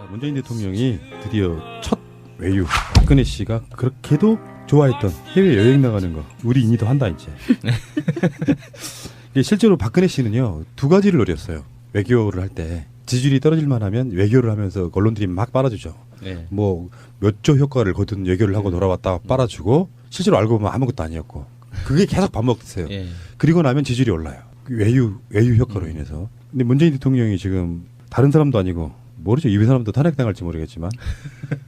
문재인 대통령이 드디어 첫 외유 박근혜 씨가 그렇게도 좋아했던 해외 여행 나가는 거 우리 인이도 한다 이제. 실제로 박근혜 씨는요 두 가지를 노렸어요. 외교를 할 때 지지율이 떨어질만 하면 외교를 하면서 언론들이 막 빨아주죠. 네. 뭐 몇 조 효과를 거둔 외교를 하고 돌아왔다 빨아주고 실제로 알고 보면 아무것도 아니었고 그게 계속 반복됐어요. 네. 그리고 나면 지지율이 올라요. 외유 효과로 인해서. 근데 문재인 대통령이 지금 다른 사람도 아니고 모르죠. 이 사람도 탄핵당할지 모르겠지만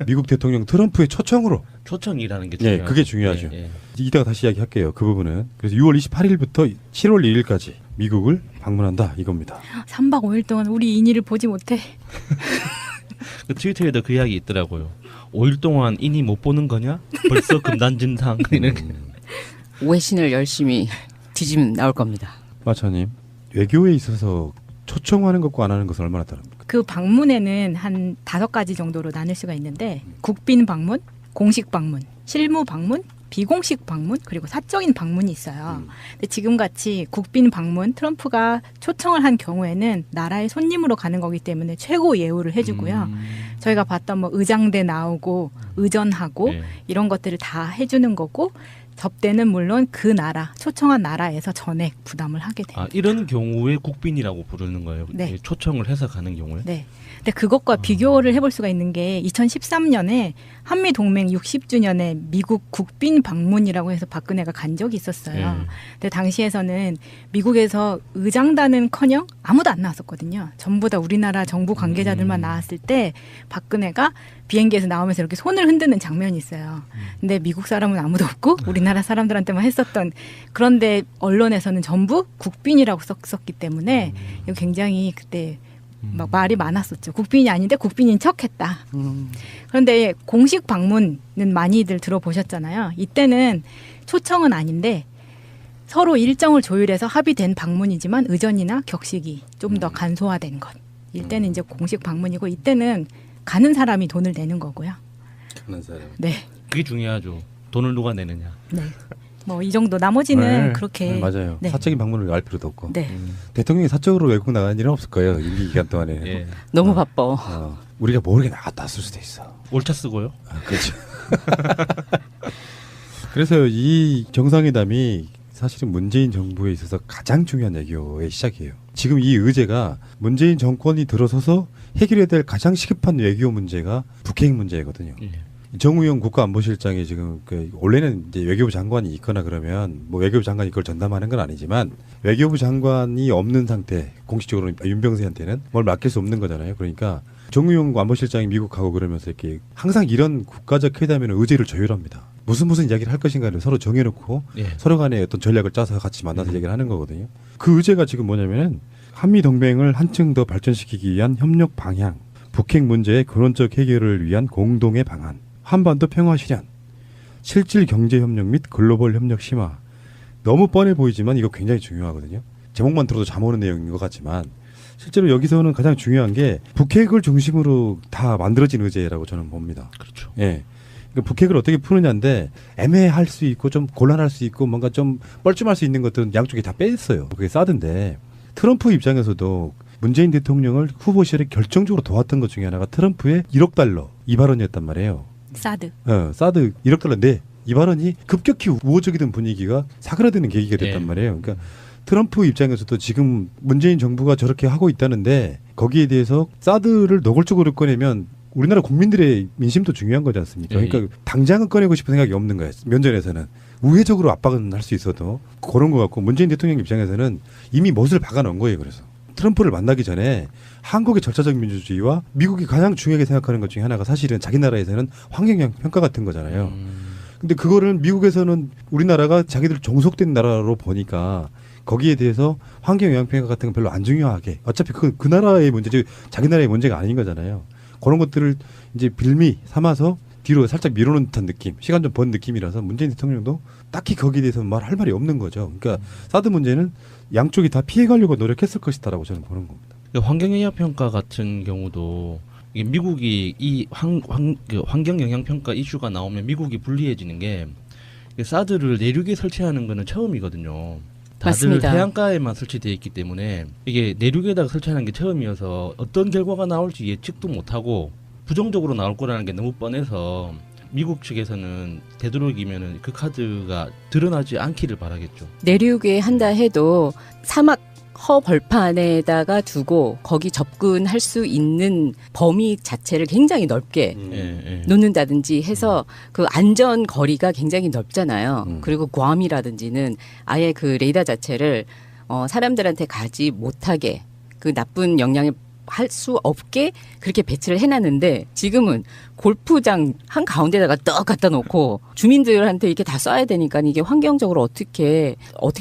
미국 대통령 트럼프의 초청으로 초청이라는 게 네, 중요하죠. 그게 중요하죠. 네, 네. 이따가 다시 이야기할게요. 그 부분은. 그래서 6월 28일부터 7월 1일까지 미국을 방문한다 이겁니다. 3박 5일 동안 우리 인이를 보지 못해. 그 트위터에도 그 이야기 있더라고요. 5일 동안 인이 못 보는 거냐? 벌써 금단진상. 외신을 열심히 뒤지면 나올 겁니다. 마차님 외교에 있어서 초청하는 것과 안 하는 것은 얼마나 다릅니까? 그 방문에는 한 5가지 정도로 나눌 수가 있는데 국빈 방문, 공식 방문, 실무 방문, 비공식 방문 그리고 사적인 방문이 있어요. 근데 지금같이 국빈 방문 트럼프가 초청을 한 경우에는 나라의 손님으로 가는 거기 때문에 최고 예우를 해주고요. 저희가 봤던 뭐 의장대 나오고 의전하고 네. 이런 것들을 다 해주는 거고 접대는 물론 그 나라 초청한 나라에서 전액 부담을 하게 됩니다. 아, 이런 경우에 국빈이라고 부르는 거예요. 네. 초청을 해서 가는 경우에. 네. 근데 그것과 비교를 해볼 수가 있는 게 2013년에 한미 동맹 60주년에 미국 국빈 방문이라고 해서 박근혜가 간 적이 있었어요. 네. 근데 당시에서는 미국에서 의장단은커녕 아무도 안 나왔었거든요. 전부 다 우리나라 정부 관계자들만 나왔을 때 박근혜가 비행기에서 나오면서 이렇게 손을 흔드는 장면이 있어요. 근데 미국 사람은 아무도 없고 우리나라 사람들한테만 했었던 그런데 언론에서는 전부 국빈이라고 썼기 때문에 이거 굉장히 그때 막 말이 많았었죠. 국빈이 아닌데 국빈인 척했다. 그런데 공식 방문은 많이들 들어보셨잖아요. 이때는 초청은 아닌데 서로 일정을 조율해서 합의된 방문이지만 의전이나 격식이 좀 더 간소화된 것. 이때는 이제 공식 방문이고 이때는 가는 사람이 돈을 내는 거고요. 가는 사람. 네. 그게 중요하죠. 돈을 누가 내느냐. 네. 뭐 이 정도 나머지는 네. 그렇게 맞아요. 네. 사적인 방문을 알 필요도 없고. 네. 대통령이 사적으로 외국 나가는 일은 없을 거예요. 임기 기간 동안에. 예. 너무 바빠. 우리가 모르게 나갔다 왔을 수도 있어. 올차 쓰고요. 그렇죠. 그래서 이 정상회담이 사실은 문재인 정부에 있어서 가장 중요한 외교의 시작이에요. 지금 이 의제가 문재인 정권이 들어서서 해결해야 될 가장 시급한 외교 문제가 북핵 문제거든요. 예. 정우영 국가안보실장이 지금 원래는 이제 외교부 장관이 있거나 그러면 뭐 외교부 장관이 그걸 전담하는 건 아니지만 외교부 장관이 없는 상태 공식적으로 윤병세한테는 뭘 맡길 수 없는 거잖아요. 그러니까 정우영 안보실장이 미국 가고 그러면서 이렇게 항상 이런 국가적 회담에는 의제를 조율합니다. 무슨 이야기를 할 것인가를 서로 정해놓고 예. 서로 간에 어떤 전략을 짜서 같이 만나서 얘기를 하는 거거든요. 그 의제가 지금 뭐냐면은 한미 동맹을 한층 더 발전시키기 위한 협력 방향, 북핵 문제의 근원적 해결을 위한 공동의 방안, 한반도 평화 실현, 실질 경제 협력 및 글로벌 협력 심화. 너무 뻔해 보이지만 이거 굉장히 중요하거든요. 제목만 들어도 잠 오는 내용인 것 같지만 실제로 여기서는 가장 중요한 게 북핵을 중심으로 다 만들어진 의제라고 저는 봅니다. 그렇죠. 예. 그러니까 북핵을 어떻게 푸느냐인데 애매할 수 있고 좀 곤란할 수 있고 뭔가 좀 뻘쭘할 수 있는 것들은 양쪽이 다 뺐어요. 그게 사드인데 트럼프 입장에서도 문재인 대통령을 후보 시절에 결정적으로 도왔던 것 중에 하나가 트럼프의 1억 달러 이 발언이었단 말이에요. 사드. 사드 1억 달러 네. 이 발언이 급격히 우호적이던 분위기가 사그라드는 계기가 됐단 말이에요. 그러니까 트럼프 입장에서도 지금 문재인 정부가 저렇게 하고 있다는데 거기에 대해서 사드를 노골적으로 꺼내면 우리나라 국민들의 민심도 중요한 거지 않습니까? 그러니까 당장은 꺼내고 싶은 생각이 없는 거예요. 면전에서는. 우회적으로 압박은 할 수 있어도 그런 것 같고 문재인 대통령 입장에서는 이미 못을 박아놓은 거예요. 그래서 트럼프를 만나기 전에 한국의 절차적 민주주의와 미국이 가장 중요하게 생각하는 것 중에 하나가 사실은 자기 나라에서는 환경영향 평가 같은 거잖아요. 근데 그거를 미국에서는 우리나라가 자기들 종속된 나라로 보니까 거기에 대해서 환경영향평가 같은 건 별로 안 중요하게 어차피 그 나라의 문제지 자기 나라의 문제가 아닌 거잖아요. 그런 것들을 이제 빌미 삼아서 뒤로 살짝 밀어놓은 듯한 느낌, 시간 좀 번 느낌이라서 문재인 대통령도 딱히 거기에 대해서 말할 말이 없는 거죠. 그러니까 사드 문제는 양쪽이 다 피해가려고 노력했을 것이다라고 저는 보는 겁니다. 환경영향평가 같은 경우도 이게 미국이 이 환경영향평가 이슈가 나오면 미국이 불리해지는 게 사드를 내륙에 설치하는 거는 처음이거든요. 다들 맞습니다. 해안가에만 설치되어 있기 때문에 이게 내륙에다가 설치하는 게 처음이어서 어떤 결과가 나올지 예측도 못하고 부정적으로 나올 거라는 게 너무 뻔해서 미국 측에서는 되도록이면 그 카드가 드러나지 않기를 바라겠죠. 내륙에 한다 해도 사막 허벌판에다가 두고 거기 접근할 수 있는 범위 자체를 굉장히 넓게 예. 놓는다든지 해서 그 안전 거리가 굉장히 넓잖아요. 그리고 괌이라든지는 아예 그 레이더 자체를 사람들한테 가지 못하게 그 나쁜 영향을 할 수 없게 그렇게 배치를 해놨는데 지금은 골프장 한 가운데다가 떡 갖다 놓고 주민들한테 이렇게 다 쏴야 되니까 이게 환경적으로 어떻게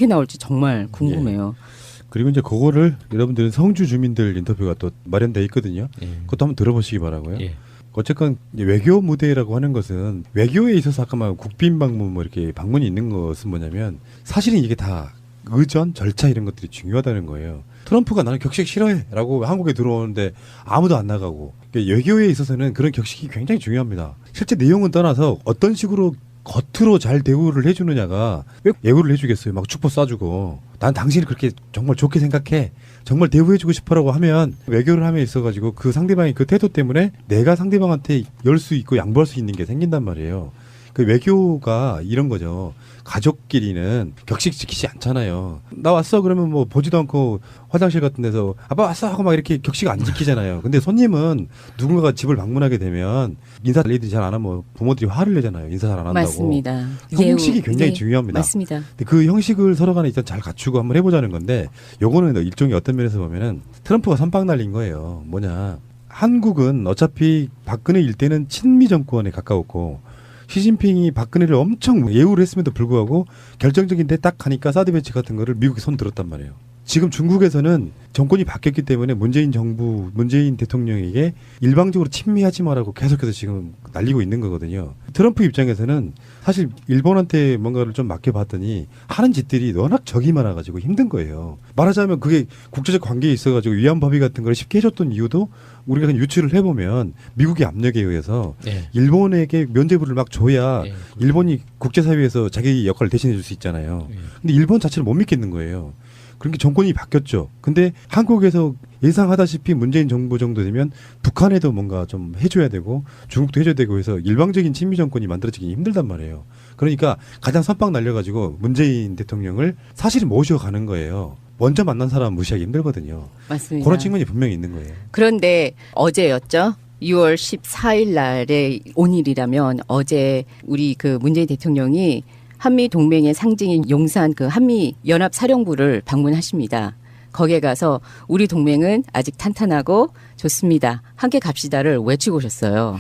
나올지 정말 궁금해요. 그리고 이제 그거를 여러분들은 성주 주민들 인터뷰가 또 마련돼 있거든요. 예. 그것도 한번 들어보시기 바라고요. 예. 어쨌건 이제 외교 무대라고 하는 것은 외교에 있어서 아까 말 국빈 방문 뭐 이렇게 방문이 있는 것은 뭐냐면 사실은 이게 다 의전 절차 이런 것들이 중요하다는 거예요. 트럼프가 나는 격식 싫어해라고 한국에 들어오는데 아무도 안 나가고 그러니까 외교에 있어서는 그런 격식이 굉장히 중요합니다. 실제 내용은 떠나서 어떤 식으로 겉으로 잘 대우를 해주느냐가 왜 예우를 해주겠어요. 막 축복 쏴주고 난 당신을 그렇게 정말 좋게 생각해. 정말 대우해주고 싶어라고 하면 외교를 함에 있어가지고 그 상대방의 그 태도 때문에 내가 상대방한테 열 수 있고 양보할 수 있는 게 생긴단 말이에요. 그 외교가 이런 거죠. 가족끼리는 격식 지키지 않잖아요. 나 왔어 그러면 뭐 보지도 않고 화장실 같은 데서 아빠 왔어 하고 막 이렇게 격식 안 지키잖아요. 근데 손님은 누군가가 집을 방문하게 되면 인사 레이드 잘 안 하면 부모들이 화를 내잖아요. 인사 잘 안 한다고. 맞습니다. 형식이 굉장히 네, 중요합니다. 맞습니다. 근데 그 형식을 서로 간에 일단 잘 갖추고 한번 해보자는 건데 요거는 일종의 어떤 면에서 보면은 트럼프가 선빵 날린 거예요. 뭐냐. 한국은 어차피 박근혜 일대는 친미 정권에 가까웠고 시진핑이 박근혜를 엄청 예우를 했음에도 불구하고 결정적인 데 딱 가니까 사드 배치 같은 거를 미국이 손 들었단 말이에요. 지금 중국에서는 정권이 바뀌었기 때문에 문재인 대통령에게 일방적으로 친미하지 마라고 계속해서 지금 날리고 있는 거거든요. 트럼프 입장에서는 사실 일본한테 뭔가를 좀 맡겨봤더니 하는 짓들이 워낙 적이 많아가지고 힘든 거예요. 말하자면 그게 국제적 관계에 있어가지고 위안법의 같은 걸 쉽게 해줬던 이유도 우리가 그냥 유추를 해보면 미국의 압력에 의해서 예. 일본에게 면죄부를 막 줘야 예. 일본이 국제사회에서 자기 역할을 대신해 줄 수 있잖아요. 예. 근데 일본 자체를 못 믿겠는 거예요. 그러니까 정권이 바뀌었죠. 근데 한국에서 예상하다시피 문재인 정부 정도 되면 북한에도 뭔가 좀 해줘야 되고 중국도 해줘야 되고 해서 일방적인 친미 정권이 만들어지기 힘들단 말이에요. 그러니까 가장 선빵 날려가지고 문재인 대통령을 사실은 모셔가는 거예요. 먼저 만난 사람 무시하기 힘들거든요. 맞습니다. 그런 측면이 분명히 있는 거예요. 그런데 어제였죠. 6월 14일 날에 오늘이라면 어제 우리 그 문재인 대통령이 한미 동맹의 상징인 용산 그 한미 연합 사령부를 방문하십니다. 거기에 가서 우리 동맹은 아직 탄탄하고 좋습니다. 함께 갑시다를 외치고 오셨어요.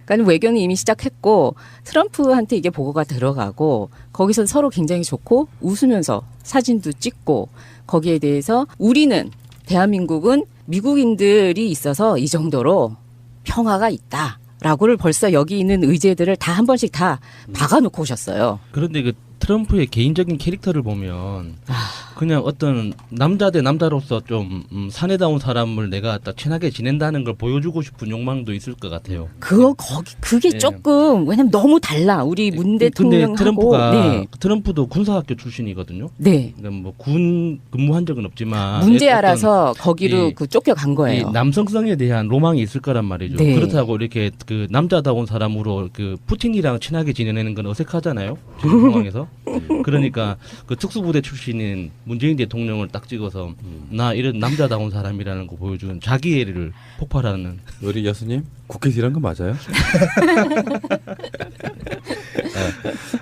그러니까 외교는 이미 시작했고 트럼프한테 이게 보고가 들어가고 거기서 서로 굉장히 좋고 웃으면서 사진도 찍고 거기에 대해서 우리는 대한민국은 미국인들이 있어서 이 정도로 평화가 있다라고를 벌써 여기 있는 의제들을 다 한 번씩 다 박아놓고 오셨어요. 그런데 그 트럼프의 개인적인 캐릭터를 보면 그냥 어떤 남자 대 남자로서 좀 사내다운 사람을 내가 딱 친하게 지낸다는 걸 보여주고 싶은 욕망도 있을 것 같아요. 그게 예. 조금 왜냐면 너무 달라 우리 문 근데 대통령하고. 트럼프가 네. 트럼프도 군사학교 출신이거든요. 네. 그러니까 뭐 군 근무한 적은 없지만 문제 어떤 알아서 거기로 이- 그 쫓겨간 이 거예요. 남성성에 대한 로망이 있을 거란 말이죠. 네. 그렇다고 이렇게 그 남자다운 사람으로 그 푸틴이랑 친하게 지내는 건 어색하잖아요. 지금 상황에서. 그러니까 그 특수부대 출신인 문재인 대통령을 딱 찍어서 나 이런 남자다운 사람이라는 거 보여주는 자기애를 폭발하는. 우리 여수님 국회에서 일한 거 맞아요?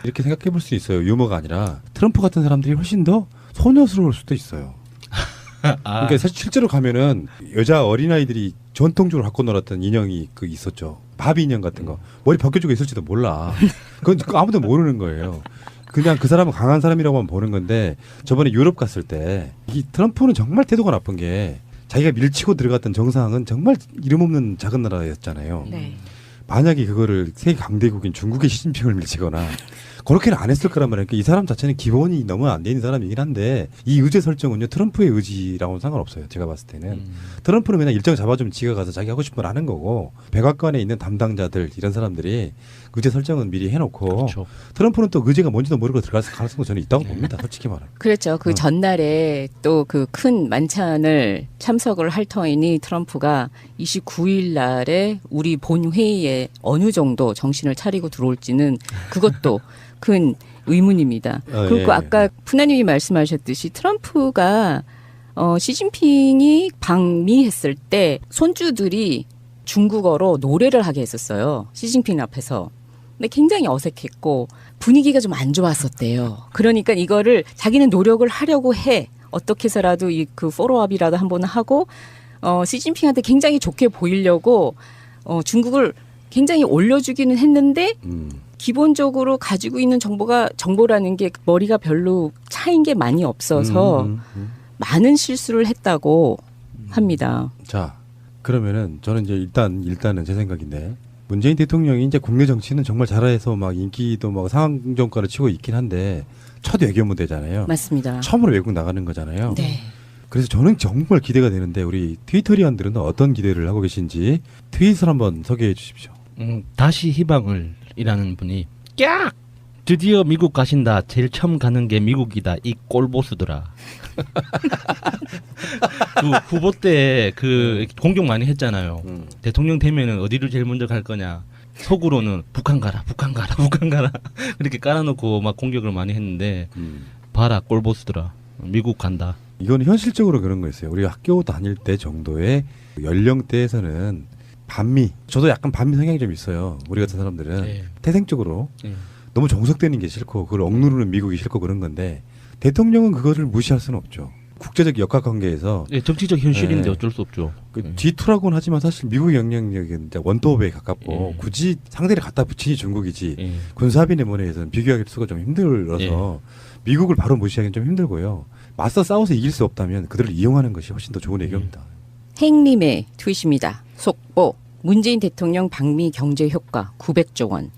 이렇게 생각해 볼 수 있어요. 유머가 아니라 트럼프 같은 사람들이 훨씬 더 소녀스러울 수도 있어요. 그러니까 사실 실제로 가면은 여자 어린아이들이 전통적으로 갖고 놀았던 인형이 그 있었죠. 바비 인형 같은 거. 머리 벗겨주고 있을지도 몰라. 그건 아무도 모르는 거예요. 그냥 그 사람은 강한 사람이라고만 보는 건데 저번에 유럽 갔을 때 이 트럼프는 정말 태도가 나쁜 게 자기가 밀치고 들어갔던 정상은 정말 이름 없는 작은 나라였잖아요. 네. 만약에 그거를 세계 강대국인 중국의 시진핑을 밀치거나 그렇게는 안 했을 거란 말이에요. 그러니까 이 사람 자체는 기본이 너무 안 돼 있는 사람이긴 한데 이 의제 설정은요 트럼프의 의지랑은 상관없어요. 제가 봤을 때는 트럼프는 그냥 일정 잡아주면 지가 가서 자기 하고 싶은 걸 하는 거고 백악관에 있는 담당자들 이런 사람들이 의제 설정은 미리 해놓고 그렇죠. 트럼프는 또 의제가 뭔지도 모르고 들어갈 가능성도 저는 있다고 봅니다. 솔직히 말하면. 그렇죠. 그 전날에 또 그 큰 만찬을 참석을 할 터이니 트럼프가 29일 날에 우리 본 회의에 어느 정도 정신을 차리고 들어올지는 그것도 큰 의문입니다. 그리고 예, 아까 예. 푸나님이 말씀하셨듯이 트럼프가 시진핑이 방미했을 때 손주들이 중국어로 노래를 하게 했었어요. 시진핑 앞에서. 근데 굉장히 어색했고 분위기가 좀 안 좋았었대요. 그러니까 이거를 자기는 노력을 하려고 해. 어떻게 해서라도 이 그 포로업이라도 한번 하고 시진핑한테 굉장히 좋게 보이려고 중국을 굉장히 올려주기는 했는데 기본적으로 가지고 있는 정보라는 게 머리가 별로 차인 게 많이 없어서 많은 실수를 했다고 합니다. 자, 그러면은 저는 이제 일단은 제 생각인데 문재인 대통령이 이제 국내 정치는 정말 잘해서 막 인기도 막 상정가를 치고 있긴 한데 첫 외교 무대잖아요. 맞습니다. 처음으로 외국 나가는 거잖아요. 네. 그래서 저는 정말 기대가 되는데 우리 트위터리안들은 어떤 기대를 하고 계신지 트윗을 한번 소개해 주십시오. 다시 희망을 이라는 분이 깍! 드디어 미국 가신다. 제일 처음 가는 게 미국이다. 이 꼴보수더라. 그 후보 때 그 공격 많이 했잖아요. 대통령 되면은 어디를 제일 먼저 갈 거냐. 속으로는 북한 가라, 북한 가라, 북한 가라. 그렇게 깔아놓고 막 공격을 많이 했는데 봐라 꼴보수더라. 미국 간다. 이거는 현실적으로 그런 거였어요. 우리가 학교 다닐 때 정도의 연령대에서는 반미, 저도 약간 반미 성향이 좀 있어요. 우리 같은 사람들은 네. 태생적으로 네. 너무 정석되는 게 싫고 그걸 억누르는 미국이 싫고 그런 건데 대통령은 그거를 무시할 수는 없죠. 국제적 역학관계에서 네, 정치적 현실인데 네. 어쩔 수 없죠. 그 네. G2라고는 하지만 사실 미국 영향력은 이제 원톱에 가깝고 예. 굳이 상대를 갖다 붙이니 중국이지 예. 군사합의 면에서는 비교할 수가 좀 힘들어서 미국을 바로 무시하기는 좀 힘들고요. 맞서 싸워서 이길 수 없다면 그들을 이용하는 것이 훨씬 더 좋은 외교입니다. 행님의 트윗입니다. 속보 문재인 대통령 방미 경제 효과 900조 원.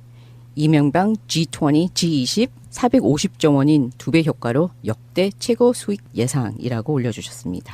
이명박 G20, G20 450조 원인 2배 효과로 역대 최고 수익 예상이라고 올려주셨습니다.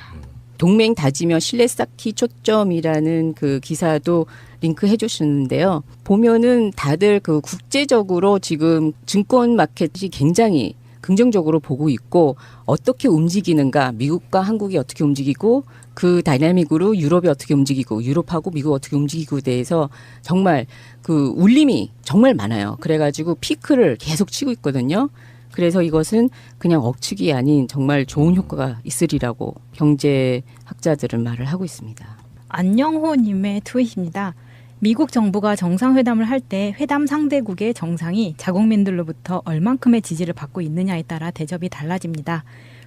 동맹 다지며 신뢰 쌓기 초점이라는 그 기사도 링크해 주셨는데요. 보면은 다들 그 국제적으로 지금 증권 마켓이 굉장히 긍정적으로 보고 있고 어떻게 움직이는가 미국과 한국이 어떻게 움직이고 그 다이나믹으로 유럽이 어떻게 움직이고 유럽하고 미국 어떻게 움직이고에 대해서 정말 그 울림이 정말 많아요. 그래가지고 피크를 계속 치고 있거든요. 그래서 이것은 그냥 억측이 아닌 정말 좋은 효과가 있으리라고 경제학자들은 말을 하고 있습니다. 안영호님의 트윗입니다. 미국 정부가 정상회담을 할 때 회담 상대국의 정상이 자국민들로부터 얼만큼의 지지를 받고 있느냐에 따라 대접이 달라집니다.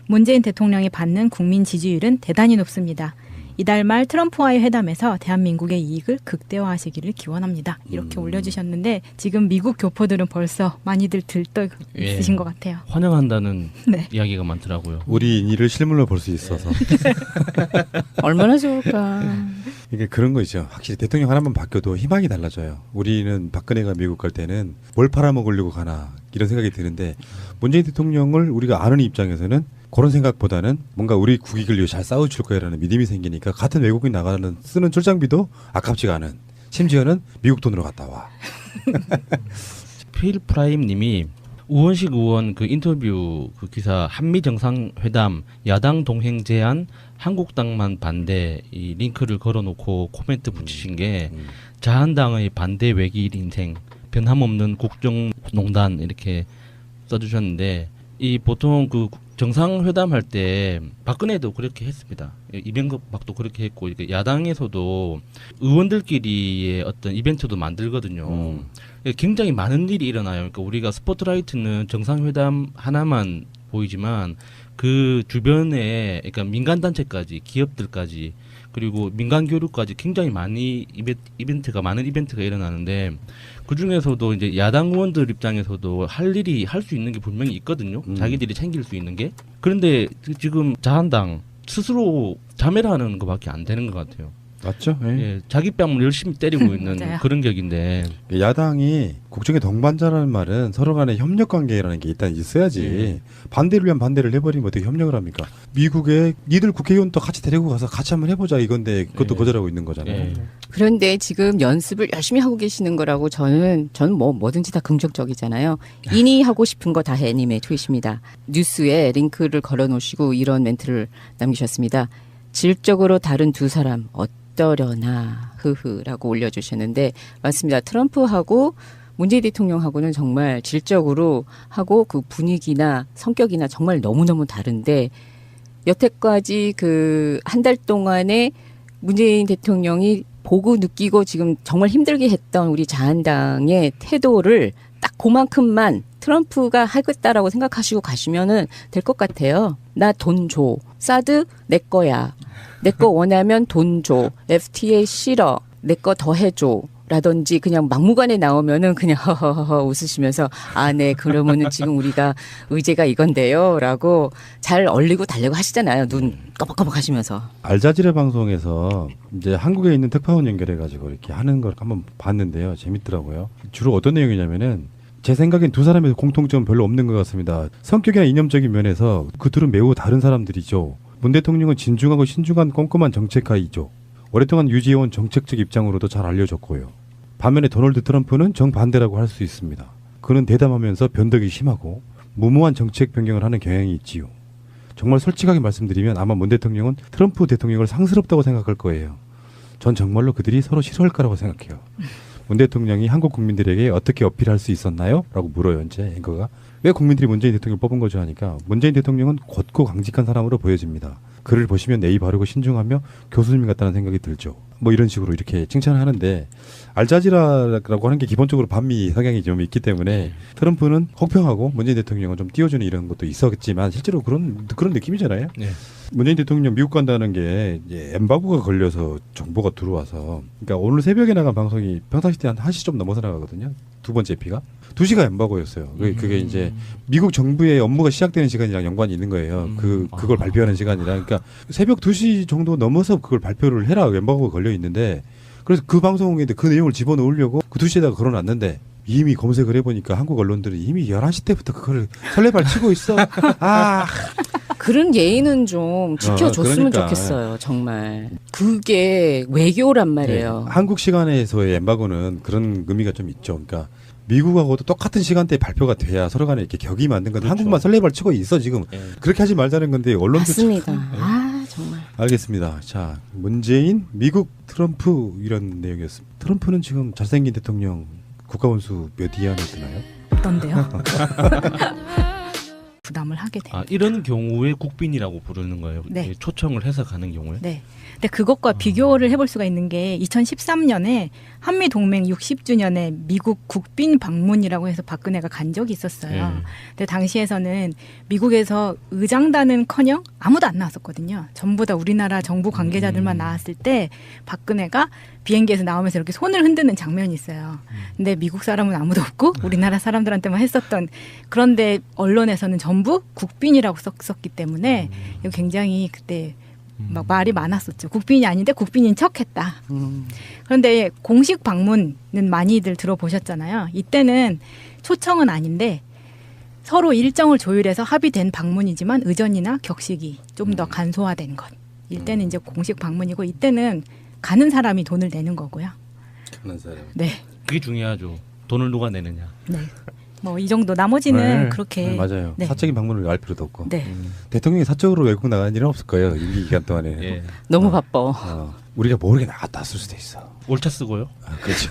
문재인 대통령이 받는 국민 지지율은 대단히 높습니다. 이달 말 트럼프와의 회담에서 대한민국의 이익을 극대화하시기를 기원합니다. 이렇게 올려주셨는데 지금 미국 교포들은 벌써 많이들 들떠 있으신 것 같아요. 환영한다는 네. 이야기가 많더라고요. 우리 인의를 실물로 볼 수 있어서 얼마나 좋을까. 이게 그런 거 있죠. 확실히 대통령 하나만 바뀌어도 희망이 달라져요. 우리는 박근혜가 미국 갈 때는 뭘 팔아먹으려고 가나 이런 생각이 드는데 문재인 대통령을 우리가 아는 입장에서는 그런 생각보다는 뭔가 우리 국익을 위해 잘 싸워줄 거야라는 믿음이 생기니까 같은 외국인 나가는 쓰는 출장비도 아깝지가 않은 심지어는 미국 돈으로 갔다 와. 필 프라임님이 우원식 의원 그 인터뷰 그 기사 한미 정상회담 야당 동행 제안 한국당만 반대 이 링크를 걸어놓고 코멘트 붙이신 게 자한당의 반대 외길 인생 변함없는 국정농단 이렇게 써주셨는데 이 보통 그 정상회담 할 때 박근혜도 그렇게 했습니다. 이명박도 그렇게 했고 이렇게 야당에서도 의원들끼리의 어떤 이벤트도 만들거든요. 굉장히 많은 일이 일어나요. 그러니까 우리가 스포트라이트는 정상회담 하나만 보이지만 그 주변에 그러니까 민간 단체까지 기업들까지 그리고 민간 교류까지 굉장히 많이 많은 이벤트가 일어나는데 그 중에서도 이제 야당 의원들 입장에서도 할 일이 할 수 있는 게 분명히 있거든요. 자기들이 챙길 수 있는 게. 그런데 지금 자한당 스스로 자멸하는 것밖에 안 되는 것 같아요. 맞죠? 예. 예, 자기 뺨을 열심히 때리고 있는 맞아요. 그런 격인데 야당이 국정의 동반자라는 말은 서로 간의 협력 관계라는 게 일단 있어야지. 반대를 위한 반대를 해버리면 어떻게 협력을 합니까? 미국에 니들 국회의원도 같이 데리고 가서 같이 한번 해보자 이건데 그것도 예. 거절하고 있는 거잖아요. 예. 그런데 지금 연습을 열심히 하고 계시는 거라고 저는 뭐든지 다 긍정적이잖아요. 이니 하고 싶은 거 다 해님의 트윗입니다. 뉴스에 링크를 걸어 놓으시고 이런 멘트를 남기셨습니다. 질적으로 다른 두 사람 어떠려나 흐흐라고 올려주셨는데 맞습니다. 트럼프하고 문재인 대통령하고는 정말 질적으로 하고 그 분위기나 성격이나 정말 너무너무 다른데 여태까지 그 한 달 동안에 문재인 대통령이 보고 느끼고 지금 정말 힘들게 했던 우리 자한당의 태도를 딱 그만큼만 트럼프가 하겠다라고 생각하시고 가시면은 될 것 같아요. 나 돈 줘. 사드 내 거야. 내 거 원하면 돈 줘. FTA 싫어. 내 거 더 해줘. 라든지 그냥 막무가내 나오면은 그냥 허허허 웃으시면서 아, 네, 그러면은 지금 우리가 의제가 이건데요. 라고 잘 얼리고 달래고 하시잖아요. 눈 꺼벅꺼벅 하시면서. 알자지라 방송에서 이제 한국에 있는 특파원 연결해가지고 이렇게 하는 걸 한번 봤는데요. 재밌더라고요. 주로 어떤 내용이냐면은 제 생각엔 두 사람의 공통점은 별로 없는 것 같습니다. 성격이나 이념적인 면에서 그 둘은 매우 다른 사람들이죠. 문 대통령은 진중하고 신중한 꼼꼼한 정책가이죠. 오랫동안 유지해온 정책적 입장으로도 잘 알려졌고요. 반면에 도널드 트럼프는 정반대라고 할 수 있습니다. 그는 대담하면서 변덕이 심하고 무모한 정책 변경을 하는 경향이 있지요. 정말 솔직하게 말씀드리면 아마 문 대통령은 트럼프 대통령을 상스럽다고 생각할 거예요. 전 정말로 그들이 서로 싫어할 거라고 생각해요. 문 대통령이 한국 국민들에게 어떻게 어필할 수 있었나요? 라고 물어요. 이제 앵커가. 왜 국민들이 문재인 대통령을 뽑은 거죠? 하니까 문재인 대통령은 곧고 강직한 사람으로 보여집니다. 그를 보시면 예의 바르고 신중하며 교수님 같다는 생각이 들죠. 뭐 이런 식으로 이렇게 칭찬을 하는데 알자지라라고 하는 게 기본적으로 반미 성향이 좀 있기 때문에 트럼프는 혹평하고 문재인 대통령은 좀 띄워주는 이런 것도 있었겠지만 실제로 그런 느낌이잖아요. 네. 문재인 대통령 미국 간다는 게 이제 엠바고가 걸려서 정보가 들어와서 그러니까 오늘 새벽에 나간 방송이 평상시 때 한 1시 좀 넘어서 나가거든요. 두 번째 피가 2시가 엠바고였어요. 그게 이제 미국 정부의 업무가 시작되는 시간이랑 연관이 있는 거예요. 그걸 발표하는 시간이라 그러니까 새벽 2시 정도 넘어서 그걸 발표를 해라 엠바고가 걸려 있는데 그래서 그 방송에 그 내용을 집어넣으려고 그 2시에다가 걸어놨는데 이미 검색을 해보니까 한국 언론들은 이미 11시 때부터 그걸 설레발 치고 있어. 아. 그런 예의는 좀 지켜줬으면 그러니까. 좋겠어요. 정말. 그게 외교란 말이에요. 네, 한국 시간에서의 엠바고는 그런 의미가 좀 있죠. 그러니까 미국하고도 똑같은 시간대에 발표가 돼야 서로 간에 이렇게 격이 맞는 건데 그렇죠. 한국만 설레발 치고 있어 지금. 예. 그렇게 하지 말자는 건데 언론도 맞습니다. 참, 네. 아, 정말. 알겠습니다. 자, 문재인, 미국, 트럼프 이런 내용이었습니다. 트럼프는 지금 잘생긴 대통령 국가원수 몇 위 안에 드나요? 어떤데요? 부담을 하게 돼요. 아, 이런 경우에 국빈이라고 부르는 거예요. 네. 이 초청을 해서 가는 경우에. 네. 근데 그것과 비교를 해볼 수가 있는 게 2013년에 한미 동맹 60주년에 미국 국빈 방문이라고 해서 박근혜가 간 적이 있었어요. 네. 근데 당시에서는 미국에서 의장단은커녕 아무도 안 나왔었거든요. 전부 다 우리나라 정부 관계자들만 나왔을 때 박근혜가 비행기에서 나오면서 이렇게 손을 흔드는 장면이 있어요. 근데 미국 사람은 아무도 없고 우리나라 사람들한테만 했었던 그런데 언론에서는 전부 국빈이라고 썼기 때문에 이거 굉장히 그때 막 말이 많았었죠. 국빈이 아닌데 국빈인 척했다. 그런데 공식 방문은 많이들 들어보셨잖아요. 이때는 초청은 아닌데 서로 일정을 조율해서 합의된 방문이지만 의전이나 격식이 좀 더 간소화된 것. 이때는 이제 공식 방문이고 이때는 가는 사람이 돈을 내는 거고요. 가는 사람. 네, 그게 중요하죠. 돈을 누가 내느냐. 네. 뭐 이 정도 나머지는 네. 그렇게 맞아요. 네. 사적인 방문을 알 필요도 없고. 네. 대통령이 사적으로 외국 나가는 일은 없을 거예요. 임기 기간 동안에. 예. 너무 바빠. 우리가 모르게 나갔다 왔을 수도 있어. 올차 쓰고요. 아, 그렇죠.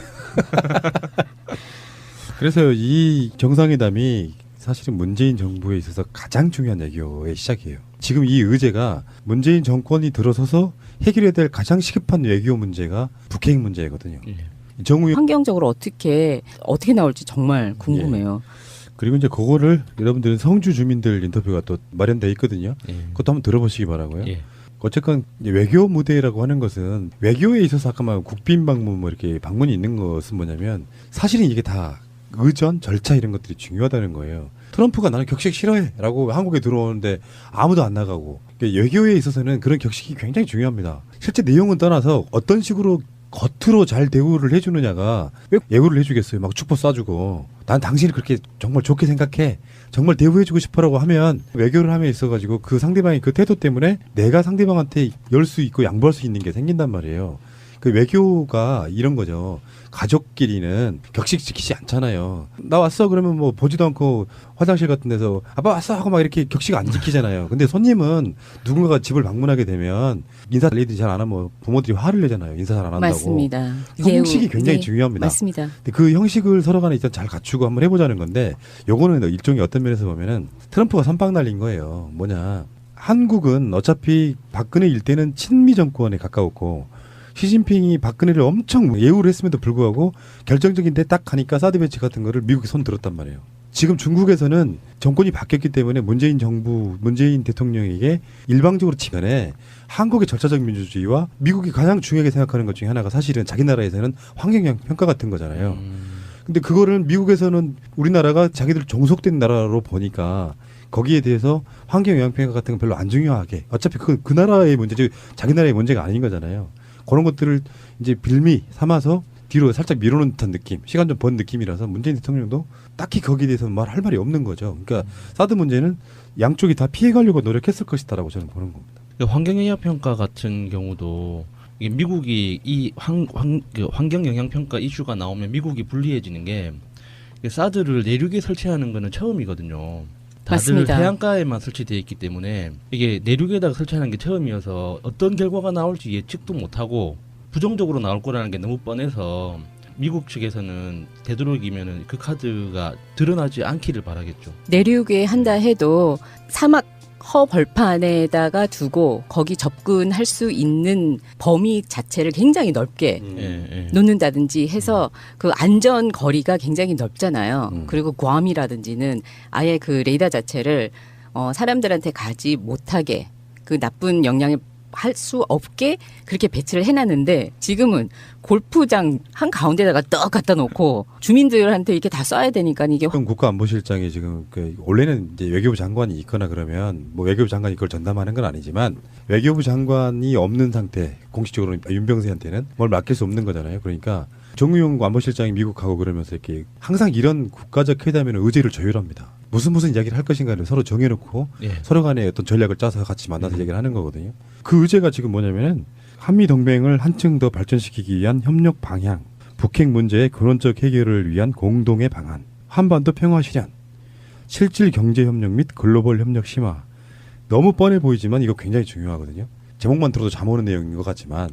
그래서 이 정상회담이 사실은 문재인 정부에 있어서 가장 중요한 외교의 시작이에요. 지금 이 의제가 문재인 정권이 들어서서 해결해야 될 가장 시급한 외교 문제가 북핵 문제거든요. 예. 정의 환경적으로 어떻게 나올지 정말 궁금해요. 그리고 이제 그거를 여러분들은 성주 주민들 인터뷰가 또 마련돼 있거든요. 예. 그것도 한번 들어보시기 바라고요. 예. 어쨌건 이제 외교 무대라고 하는 것은 외교에 있어서 아까 말 국빈 방문 뭐 이렇게 방문이 있는 것은 뭐냐면 사실은 이게 다 의전, 절차 이런 것들이 중요하다는 거예요. 트럼프가 나는 격식 싫어해라고 한국에 들어오는데 아무도 안 나가고 그러니까 외교에 있어서는 그런 격식이 굉장히 중요합니다. 실제 내용은 떠나서 어떤 식으로 겉으로 잘 대우를 해주느냐가 왜 예우를 해주겠어요. 막 축복 쏴주고 난 당신을 그렇게 정말 좋게 생각해. 정말 대우해주고 싶어라고 하면 외교를 함에 있어가지고 그 상대방의 그 태도 때문에 내가 상대방한테 열 수 있고 양보할 수 있는 게 생긴단 말이에요. 그 외교가 이런 거죠. 가족끼리는 격식 지키지 않잖아요. 나 왔어 그러면 뭐 보지도 않고 화장실 같은 데서 아빠 왔어 하고 막 이렇게 격식 안 지키잖아요. 근데 손님은 누군가가 집을 방문하게 되면 인사 레이드 잘 안 하면 부모들이 화를 내잖아요. 인사 잘 안 한다고. 맞습니다. 형식이 굉장히 예, 중요합니다. 맞습니다. 근데 그 형식을 서로 간에 일단 잘 갖추고 한번 해보자는 건데 요거는 일종의 어떤 면에서 보면은 트럼프가 선빵 날린 거예요. 뭐냐. 한국은 어차피 박근혜 일때는 친미 정권에 가까웠고 시진핑이 박근혜를 엄청 예우를 했음에도 불구하고 결정적인 데 딱 가니까 사드 배치 같은 거를 미국이 손 들었단 말이에요. 지금 중국에서는 정권이 바뀌었기 때문에 문재인 정부, 문재인 대통령에게 일방적으로 치면에 한국의 절차적 민주주의와 미국이 가장 중요하게 생각하는 것 중에 하나가 사실은 자기 나라에서는 환경영향 평가 같은 거잖아요. 근데 그거를 미국에서는 우리나라가 자기들 종속된 나라로 보니까 거기에 대해서 환경 영향 평가 같은 건 별로 안 중요하게 어차피 그 나라의 문제지 자기 나라의 문제가 아닌 거잖아요. 그런 것들을 이제 빌미 삼아서 뒤로 살짝 밀어놓은 듯한 느낌, 시간 좀 번 느낌이라서 문재인 대통령도 딱히 거기에 대해서 말할 말이 없는 거죠. 그러니까 사드 문제는 양쪽이 다 피해가려고 노력했을 것이다라고 저는 보는 겁니다. 환경 영향 평가 같은 경우도 이게 미국이 이 환경 영향 평가 이슈가 나오면 미국이 불리해지는 게 사드를 내륙에 설치하는 거는 처음이거든요. 다들 맞습니다. 해안가에만 설치되어 있기 때문에 이게 내륙에다가 설치하는 게 처음이어서 어떤 결과가 나올지 예측도 못하고 부정적으로 나올 거라는 게 너무 뻔해서 미국 측에서는 되도록이면은 그 카드가 드러나지 않기를 바라겠죠. 내륙에 한다 해도 사막 허벌판에다가 두고 거기 접근할 수 있는 범위 자체를 굉장히 넓게 예. 놓는다든지 해서 그 안전 거리가 굉장히 넓잖아요. 그리고 괌이라든지는 아예 그 레이더 자체를 사람들한테 가지 못하게 그 나쁜 영향을 할 수 없게 그렇게 배치를 해놨는데 지금은 골프장 한 가운데다가 떡 갖다 놓고 주민들한테 이렇게 다 쏴야 되니까 이게 국가안보실장이 지금 원래는 이제 외교부 장관이 있거나 그러면 뭐 외교부 장관이 그걸 전담하는 건 아니지만 외교부 장관이 없는 상태 공식적으로 윤병세한테는 뭘 맡길 수 없는 거잖아요. 그러니까 정의용 안보실장이 미국 가고 그러면서 이렇게 항상 이런 국가적 회담에는 의제를 조율합니다. 무슨 이야기를 할 것인가를 서로 정해놓고 서로 간에 어떤 전략을 짜서 같이 만나서 얘기를 하는 거거든요. 그 의제가 지금 뭐냐면은 한미 동맹을 한층 더 발전시키기 위한 협력 방향, 북핵 문제의 근원적 해결을 위한 공동의 방안, 한반도 평화 실현, 실질 경제 협력 및 글로벌 협력 심화. 너무 뻔해 보이지만 이거 굉장히 중요하거든요. 제목만 들어도 잠 오는 내용인 것 같지만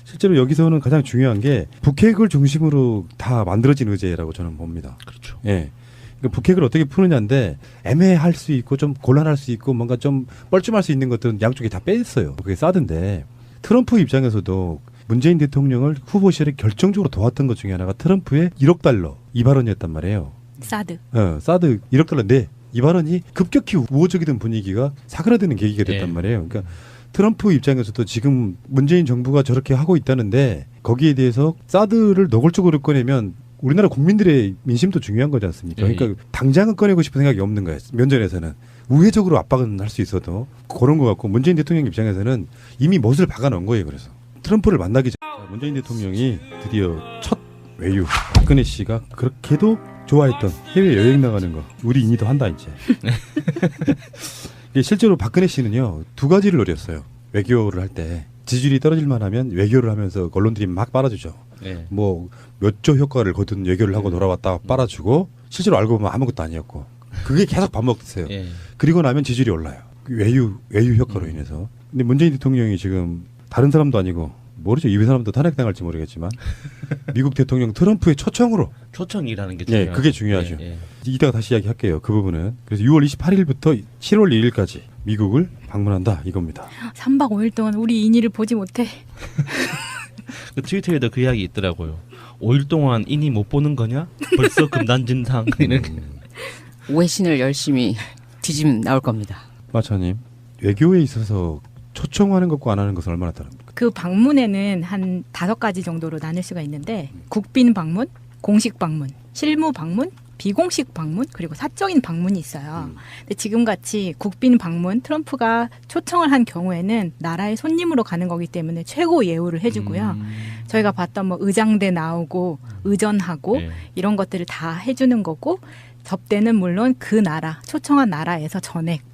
실제로 여기서는 가장 중요한 게 북핵을 중심으로 다 만들어진 의제라고 저는 봅니다. 그렇죠. 예. 그러니까 북핵을 어떻게 푸느냐인데 애매할 수 있고 좀 곤란할 수 있고 뭔가 좀 뻘쭘할 수 있는 것들은 양쪽이 다 뺐어요. 그게 사드인데 트럼프 입장에서도 문재인 대통령을 후보 시절에 결정적으로 도왔던 것 중에 하나가 트럼프의 1억 달러 이 발언이었단 말이에요. 사드. 사드 1억 달러인데 이 발언이 급격히 우호적이던 분위기가 사그라드는 계기가 됐단 말이에요. 그러니까 트럼프 입장에서도 지금 문재인 정부가 저렇게 하고 있다는데 거기에 대해서 사드를 노골적으로 꺼내면 우리나라 국민들의 민심도 중요한 거지 않습니까? 그러니까 당장은 꺼내고 싶은 생각이 없는 거예요. 면전에서는. 우회적으로 압박은 할 수 있어도 그런 것 같고 문재인 대통령 입장에서는 이미 못을 박아놓은 거예요. 그래서 트럼프를 만나기 전에 문재인 대통령이 드디어 첫 외유 박근혜 씨가 그렇게도 좋아했던 해외여행 나가는 거 우리 인이도 한다 이제. 실제로 박근혜 씨는요 2가지를 노렸어요. 외교를 할 때 지지율이 떨어질만 하면 외교를 하면서 언론들이 막 빨아주죠. 뭐 몇 조 효과를 거둔 외교를 하고 돌아왔다 빨아주고 실제로 알고 보면 아무것도 아니었고 그게 계속 반복됐어요. 그리고 나면 지지율이 올라요. 외유 효과로 인해서. 근데 문재인 대통령이 지금 다른 사람도 아니고 모르죠. 이 사람도 탄핵당할지 모르겠지만 미국 대통령 트럼프의 초청이라는 게 중요하죠. 그게 중요하죠. 이따가 다시 이야기할게요. 그 부분은. 그래서 6월 28일부터 7월 1일까지 미국을 방문한다 이겁니다. 3박 5일 동안 우리 인이를 보지 못해. 그 트위터에도 그 이야기 있더라고요. 5일 동안 인이 못 보는 거냐? 벌써 금단진상. 외신을 열심히 뒤지면 나올 겁니다. 마차님 외교에 있어서 초청하는 것과 안 하는 것은 얼마나 다릅니까? 그 방문에는 한 5가지 정도로 나눌 수가 있는데 국빈 방문, 공식 방문, 실무 방문, 비공식 방문 그리고 사적인 방문이 있어요. 근데 지금같이 국빈 방문 트럼프가 초청을 한 경우에는 나라의 손님으로 가는 거기 때문에 최고 예우를 해주고요. 저희가 봤던 뭐 의장대 나오고 의전하고 네. 이런 것들을 다 해주는 거고 접대는 물론 그 나라 초청한 나라에서 전액